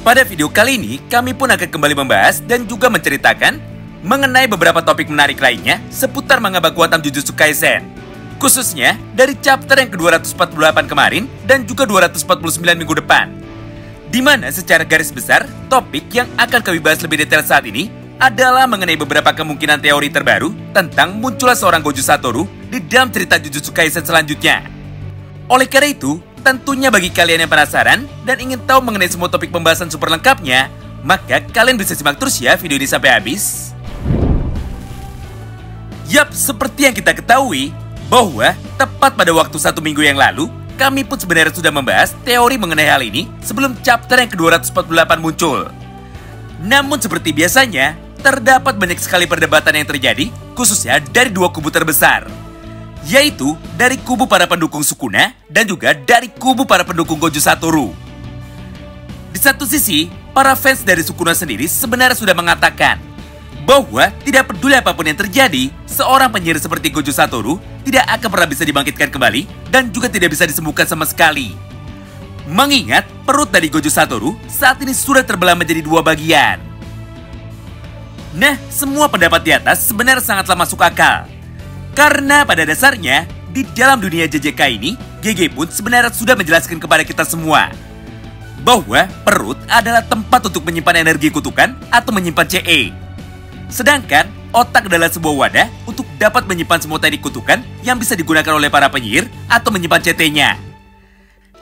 Pada video kali ini, kami pun akan kembali membahas dan juga menceritakan mengenai beberapa topik menarik lainnya seputar manga Bakuatam Jujutsu Kaisen. Khususnya dari chapter yang ke-248 kemarin dan juga 249 minggu depan. Di mana secara garis besar, topik yang akan kami bahas lebih detail saat ini adalah mengenai beberapa kemungkinan teori terbaru tentang munculnya seorang Gojo Satoru di dalam cerita Jujutsu Kaisen selanjutnya. Oleh karena itu, tentunya bagi kalian yang penasaran dan ingin tahu mengenai semua topik pembahasan super lengkapnya, maka kalian bisa simak terus ya video ini sampai habis. Yap, seperti yang kita ketahui, bahwa tepat pada waktu 1 minggu yang lalu, kami pun sebenarnya sudah membahas teori mengenai hal ini sebelum chapter yang ke-248 muncul. Namun seperti biasanya, terdapat banyak sekali perdebatan yang terjadi, khususnya dari dua kubu terbesar, yaitu dari kubu para pendukung Sukuna dan juga dari kubu para pendukung Gojo Satoru. Di satu sisi, para fans dari Sukuna sendiri sebenarnya sudah mengatakan bahwa tidak peduli apapun yang terjadi, seorang penyihir seperti Gojo Satoru tidak akan pernah bisa dibangkitkan kembali dan juga tidak bisa disembuhkan sama sekali. Mengingat perut dari Gojo Satoru saat ini sudah terbelah menjadi dua bagian. Nah, semua pendapat di atas sebenarnya sangatlah masuk akal. Karena pada dasarnya, di dalam dunia JJK ini, GG pun sebenarnya sudah menjelaskan kepada kita semua bahwa perut adalah tempat untuk menyimpan energi kutukan atau menyimpan CE. Sedangkan otak adalah sebuah wadah untuk dapat menyimpan semua teknik kutukan yang bisa digunakan oleh para penyihir atau menyimpan CT-nya.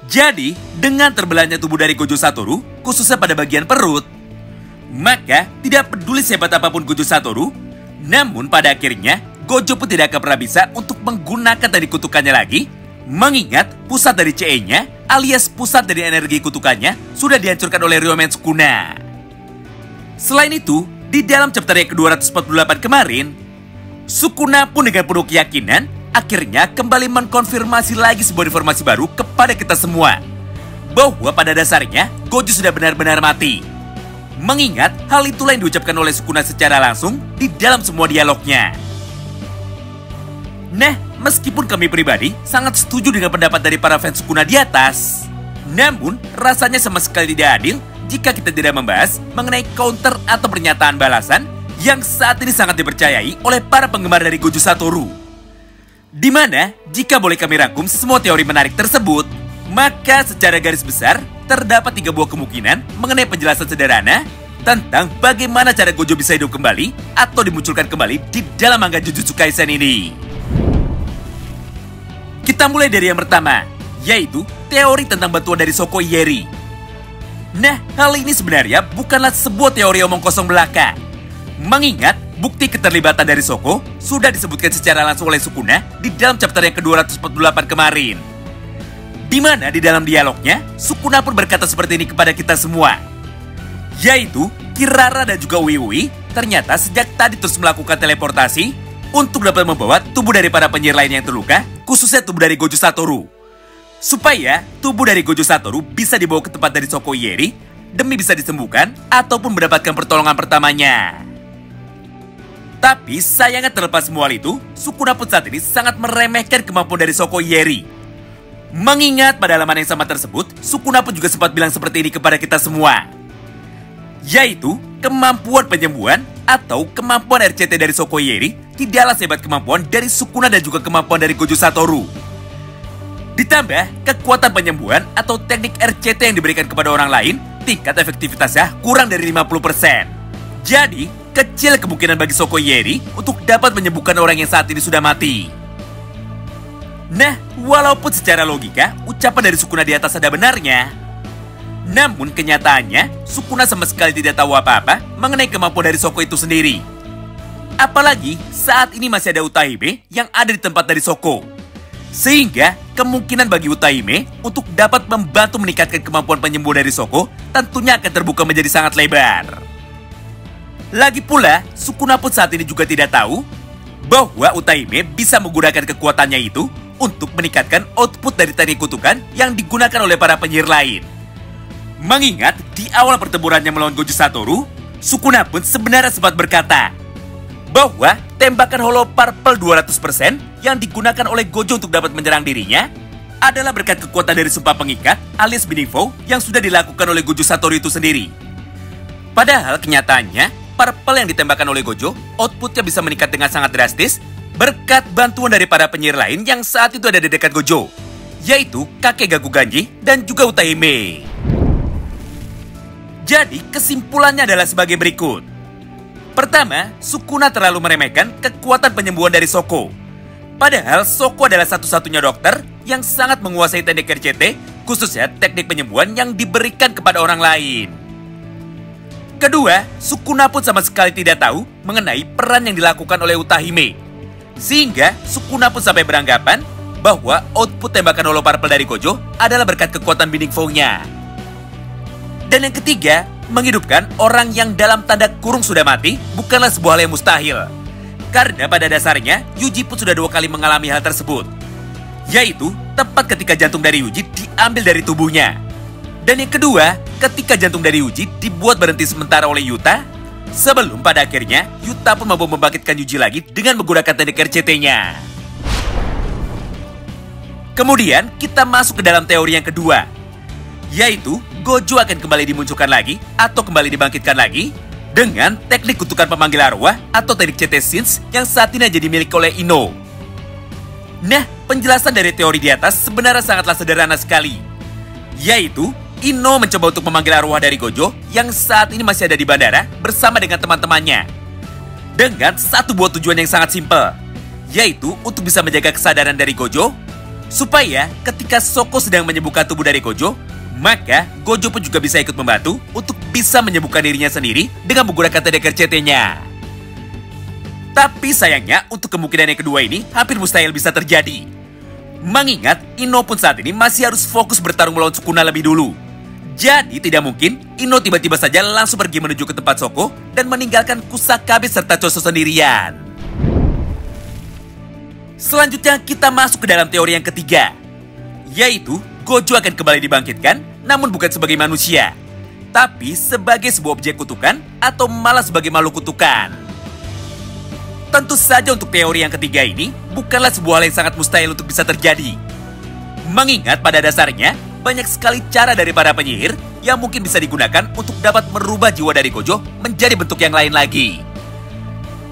Jadi, dengan terbelahnya tubuh dari Gojo Satoru, khususnya pada bagian perut, maka tidak peduli sehebat apapun Gojo Satoru, namun pada akhirnya Gojo pun tidak akan pernah bisa untuk menggunakan teknik kutukannya lagi, mengingat pusat dari CE-nya alias pusat dari energi kutukannya sudah dihancurkan oleh Ryomen Sukuna. Selain itu, di dalam chapter yang ke-248 kemarin, Sukuna pun dengan penuh keyakinan akhirnya kembali mengkonfirmasi lagi sebuah informasi baru kepada kita semua, bahwa pada dasarnya Gojo sudah benar-benar mati. Mengingat hal itulah yang diucapkan oleh Sukuna secara langsung di dalam semua dialognya. Nah, meskipun kami pribadi sangat setuju dengan pendapat dari para fans Sukuna di atas, namun rasanya sama sekali tidak adil jika kita tidak membahas mengenai counter atau pernyataan balasan yang saat ini sangat dipercayai oleh para penggemar dari Gojo Satoru. Di mana, jika boleh kami rangkum semua teori menarik tersebut, maka secara garis besar terdapat 3 buah kemungkinan mengenai penjelasan sederhana tentang bagaimana cara Gojo bisa hidup kembali atau dimunculkan kembali di dalam manga Jujutsu Kaisen ini. Kita mulai dari yang pertama, yaitu teori tentang bantuan dari Shoko Ieiri. Nah, hal ini sebenarnya bukanlah sebuah teori omong kosong belaka. Mengingat bukti keterlibatan dari Shoko sudah disebutkan secara langsung oleh Sukuna di dalam chapter yang ke-248 kemarin. Di mana di dalam dialognya, Sukuna pun berkata seperti ini kepada kita semua, yaitu Kirara dan juga Wiwi ternyata sejak tadi terus melakukan teleportasi untuk dapat membawa tubuh dari para penyihir lain yang terluka, khususnya tubuh dari Gojo Satoru, supaya tubuh dari Gojo Satoru bisa dibawa ke tempat dari Shoko Ieiri demi bisa disembuhkan ataupun mendapatkan pertolongan pertamanya. Tapi sayangnya terlepas semua hal itu, Sukuna pun saat ini sangat meremehkan kemampuan dari Shoko Ieiri. Mengingat pada halaman yang sama tersebut, Sukuna pun juga sempat bilang seperti ini kepada kita semua, yaitu kemampuan penyembuhan atau kemampuan RCT dari Shoko Ieiri tidaklah sehebat kemampuan dari Sukuna dan juga kemampuan dari Gojo Satoru. Ditambah kekuatan penyembuhan atau teknik RCT yang diberikan kepada orang lain, tingkat efektivitasnya kurang dari 50%. Jadi, kecil kemungkinan bagi Shoko Ieiri untuk dapat menyembuhkan orang yang saat ini sudah mati. Nah, walaupun secara logika, ucapan dari Sukuna di atas ada benarnya, namun kenyataannya, Sukuna sama sekali tidak tahu apa-apa mengenai kemampuan dari Shoko itu sendiri. Apalagi saat ini masih ada Utahime yang ada di tempat dari Shoko. Sehingga kemungkinan bagi Utahime untuk dapat membantu meningkatkan kemampuan penyembuh dari Shoko tentunya akan terbuka menjadi sangat lebar. Lagi pula, Sukuna pun saat ini juga tidak tahu bahwa Utahime bisa menggunakan kekuatannya itu untuk meningkatkan output dari teknik kutukan yang digunakan oleh para penyihir lain. Mengingat di awal pertempurannya melawan Gojo Satoru, Sukuna pun sebenarnya sempat berkata bahwa tembakan Holo Purple 200% yang digunakan oleh Gojo untuk dapat menyerang dirinya adalah berkat kekuatan dari sumpah pengikat alias Binding Vow yang sudah dilakukan oleh Gojo Satoru itu sendiri. Padahal kenyataannya, purple yang ditembakkan oleh Gojo, outputnya bisa meningkat dengan sangat drastis berkat bantuan dari para penyihir lain yang saat itu ada di dekat Gojo, yaitu kakek Gaku Ganji dan juga Utahime. Jadi kesimpulannya adalah sebagai berikut. Pertama, Sukuna terlalu meremehkan kekuatan penyembuhan dari Shoko. Padahal Shoko adalah satu-satunya dokter yang sangat menguasai teknik RCT, khususnya teknik penyembuhan yang diberikan kepada orang lain. Kedua, Sukuna pun sama sekali tidak tahu mengenai peran yang dilakukan oleh Utahime. Sehingga Sukuna pun sampai beranggapan bahwa output tembakan holo purple dari Gojo adalah berkat kekuatan Binding Vow-nya. Dan yang ketiga, menghidupkan orang yang dalam tanda kurung sudah mati bukanlah sebuah hal yang mustahil. Karena pada dasarnya, Yuji pun sudah 2 kali mengalami hal tersebut. Yaitu, tepat ketika jantung dari Yuji diambil dari tubuhnya. Dan yang kedua, ketika jantung dari Yuji dibuat berhenti sementara oleh Yuta, sebelum pada akhirnya Yuta pun mampu membangkitkan Yuji lagi dengan menggunakan teknik RCT-nya. Kemudian kita masuk ke dalam teori yang kedua, yaitu Gojo akan kembali dimunculkan lagi atau kembali dibangkitkan lagi dengan teknik kutukan pemanggil arwah atau teknik CT Sins yang saat ini jadi milik oleh Ino. Nah, penjelasan dari teori di atas sebenarnya sangatlah sederhana sekali, yaitu Ino mencoba untuk memanggil arwah dari Gojo yang saat ini masih ada di bandara bersama dengan teman-temannya. Dengan satu buah tujuan yang sangat simpel, yaitu untuk bisa menjaga kesadaran dari Gojo, supaya ketika Shoko sedang menyembuhkan tubuh dari Gojo, maka Gojo pun juga bisa ikut membantu untuk bisa menyembuhkan dirinya sendiri dengan menggunakan teknik RCT-nya. Tapi sayangnya untuk kemungkinan yang kedua ini hampir mustahil bisa terjadi. Mengingat Ino pun saat ini masih harus fokus bertarung melawan Sukuna lebih dulu. Jadi tidak mungkin Ino tiba-tiba saja langsung pergi menuju ke tempat Shoko dan meninggalkan Kusakabe serta Choso sendirian. Selanjutnya kita masuk ke dalam teori yang ketiga, yaitu Gojo akan kembali dibangkitkan namun bukan sebagai manusia, tapi sebagai sebuah objek kutukan atau malah sebagai makhluk kutukan. Tentu saja untuk teori yang ketiga ini bukanlah sebuah hal yang sangat mustahil untuk bisa terjadi. Mengingat pada dasarnya banyak sekali cara dari para penyihir yang mungkin bisa digunakan untuk dapat merubah jiwa dari Gojo menjadi bentuk yang lain lagi.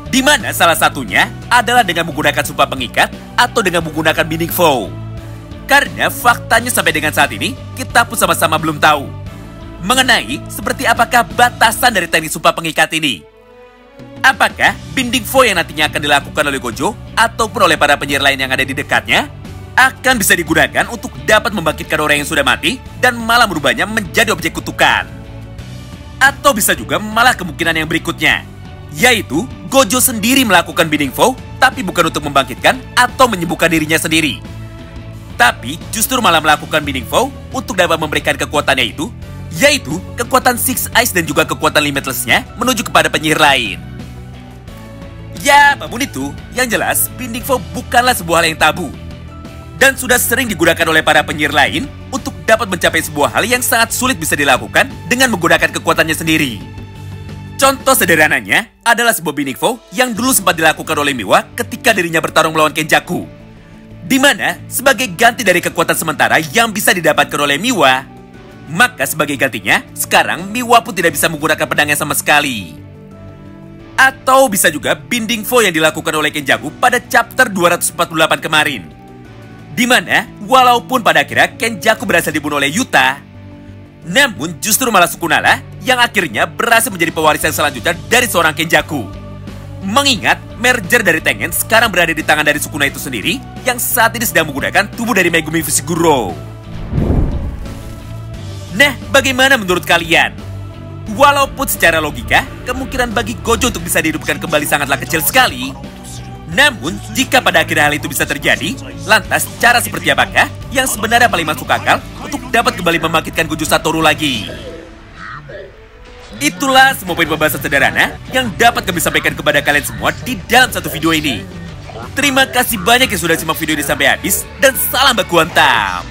Di mana salah satunya adalah dengan menggunakan sumpah pengikat atau dengan menggunakan Binding Vow. Karena faktanya sampai dengan saat ini kita pun sama-sama belum tahu mengenai seperti apakah batasan dari teknik sumpah pengikat ini. Apakah Binding Vow yang nantinya akan dilakukan oleh Gojo ataupun oleh para penyihir lain yang ada di dekatnya akan bisa digunakan untuk dapat membangkitkan orang yang sudah mati dan malah merubahnya menjadi objek kutukan. Atau bisa juga malah kemungkinan yang berikutnya, yaitu Gojo sendiri melakukan Binding Vow tapi bukan untuk membangkitkan atau menyembuhkan dirinya sendiri, tapi justru malah melakukan Binding Vow untuk dapat memberikan kekuatannya itu, yaitu kekuatan Six Eyes dan juga kekuatan Limitless-nya menuju kepada penyihir lain. Ya, apapun itu, yang jelas Binding Vow bukanlah sebuah hal yang tabu dan sudah sering digunakan oleh para penyihir lain untuk dapat mencapai sebuah hal yang sangat sulit bisa dilakukan dengan menggunakan kekuatannya sendiri. Contoh sederhananya adalah sebuah Binding Vow yang dulu sempat dilakukan oleh Miwa ketika dirinya bertarung melawan Kenjaku, di mana sebagai ganti dari kekuatan sementara yang bisa didapatkan oleh Miwa, maka sebagai gantinya sekarang Miwa pun tidak bisa menggunakan pedangnya sama sekali. Atau bisa juga Binding Vow yang dilakukan oleh Kenjaku pada chapter 248 kemarin, di mana walaupun pada akhirnya Kenjaku berhasil dibunuh oleh Yuta, namun justru malah Sukuna lah yang akhirnya berhasil menjadi pewaris yang selanjutnya dari seorang Kenjaku. Mengingat merger dari Tengen sekarang berada di tangan dari Sukuna itu sendiri yang saat ini sedang menggunakan tubuh dari Megumi Fushiguro. Nah, bagaimana menurut kalian? Walaupun secara logika, kemungkinan bagi Gojo untuk bisa dihidupkan kembali sangatlah kecil sekali, namun jika pada akhirnya hal itu bisa terjadi, lantas cara seperti apakah yang sebenarnya paling masuk akal untuk dapat kembali membangkitkan Gojo Satoru lagi? Itulah semua poin pembahasan sederhana yang dapat kami sampaikan kepada kalian semua di dalam satu video ini. Terima kasih banyak yang sudah simak video ini sampai habis, dan salam baku hantam!